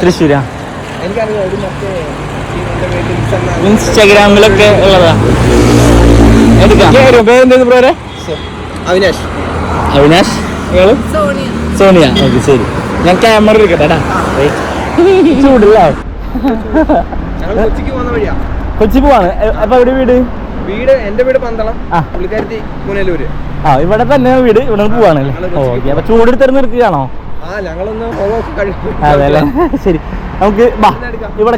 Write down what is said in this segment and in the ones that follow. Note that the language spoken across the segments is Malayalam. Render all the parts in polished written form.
തൃശ്ശൂരാ. ഇൻസ്റ്റാഗ്രാമിലൊക്കെ ഉള്ളതാ. എടുക്കാം. പേരെന്താ ബ്രോരെ? അവിനാഷ്. അവിനാഷ്. സോണിയ. ഓക്കെ ശരി. ഞാൻ ക്യാമറ എടുക്കട്ടെ. ചൂടില്ല. കൊച്ചി പോവാണ്. അപ്പൊ എവിടെ വീട്? എന്റെ വീട് പന്തളം, പുള്ളിക്കാരത്തി പുനലൂര്. ഇവിടെ തന്നെ വീട്. ഇവിടെ പോവാണ്. ഓക്കെ. അപ്പൊ ചൂടെടുത്തിരുന്ന് എടുക്കുകയാണോ? അതെ അല്ലേ. ശരി, നമുക്ക് ഇവിടെ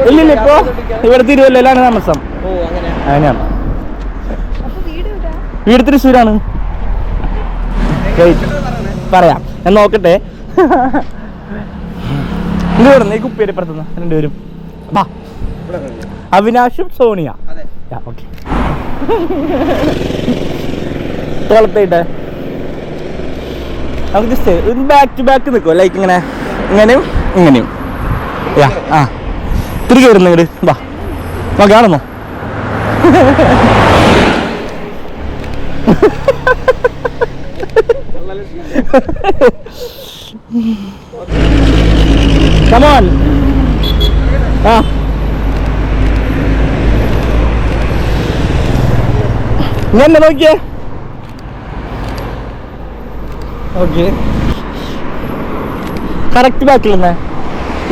ഇല്ലില്ല. ഇപ്പൊ ഇവിടെ തിരുവല്ലയിലാണ് താമസം. അങ്ങനെയാണ്. വീട് തൃശ്ശൂരാണ്. പറയാം, ഞാൻ നോക്കട്ടെ. ഈ കുപ്പിയരിപ്പുറത്തുനിന്ന് രണ്ടുപേരും. അവിനാഷും സോണിയ. ഓക്കെ. തോളത്തേട്ടെ നമുക്ക് ജസ്റ്റ് ബാക്ക് ടു ബാക്ക് നിൽക്കുമോ? ലൈക്ക് ഇങ്ങനെ ഇങ്ങനെയും ഇങ്ങനെയും. തിരികെ വരുന്ന ഇങ്ങോട്ട് വാ. കാണുന്നോ? Come on. ഇങ്ങനെ നോക്കിയേ. ഓക്കെ, കറക്റ്റ് ബാക്കിൽ നിന്നേ.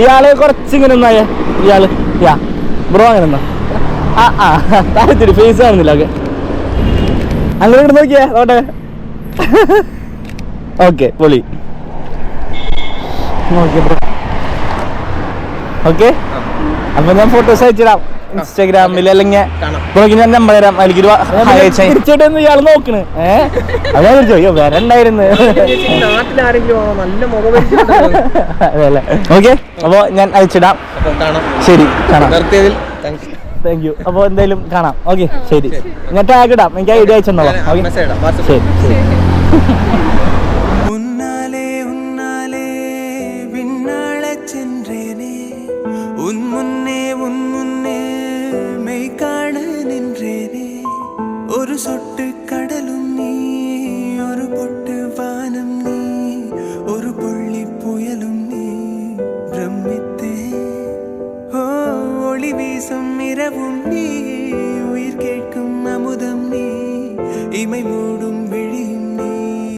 ഇയാള് കുറച്ചിങ്ങനെ ഒന്നായേ. ഇയാള് ബ്രോ അങ്ങനെ എന്നാ. താഴത്തിരി ഫേസ് കാണുന്നില്ല. ഓക്കെ, അങ്ങനെ ഇവിടെ നോക്കിയേ. ഓട്ടെ. ഓക്കെ, പൊളി. ഓക്കെ, അപ്പൊ ഞാൻ ഫോട്ടോസ് അയച്ചിടാം ഇൻസ്റ്റാഗ്രാമിൽ. അല്ലെങ്കിൽ ഞാൻ നമ്പർ തരാം. അതിലേക്ക് തീർച്ചയായിട്ടും ഇയാൾ നോക്കണ്. അതാ ചോദിച്ചോ വരണ്ടായിരുന്നു. അതെല്ലേ. ഓക്കെ, അപ്പൊ ഞാൻ അയച്ചിടാം. ശരി, കാണാം. Thank you. അപ്പൊ എന്തായാലും കാണാം. ഓക്കെ, ശരി. ഞാൻ ടാഗ് ഇടാം. എനിക്ക് ഐഡിയ അയച്ചോളാം. ശരി ശരി. ഒരു சொட்டு கடலும் நீ, ஒரு பொட்டு வானம் நீ, ஒரு புள்ளி புயலும் நீ. பிரமித்தே ஒளி வீசும் இரவும் நீ.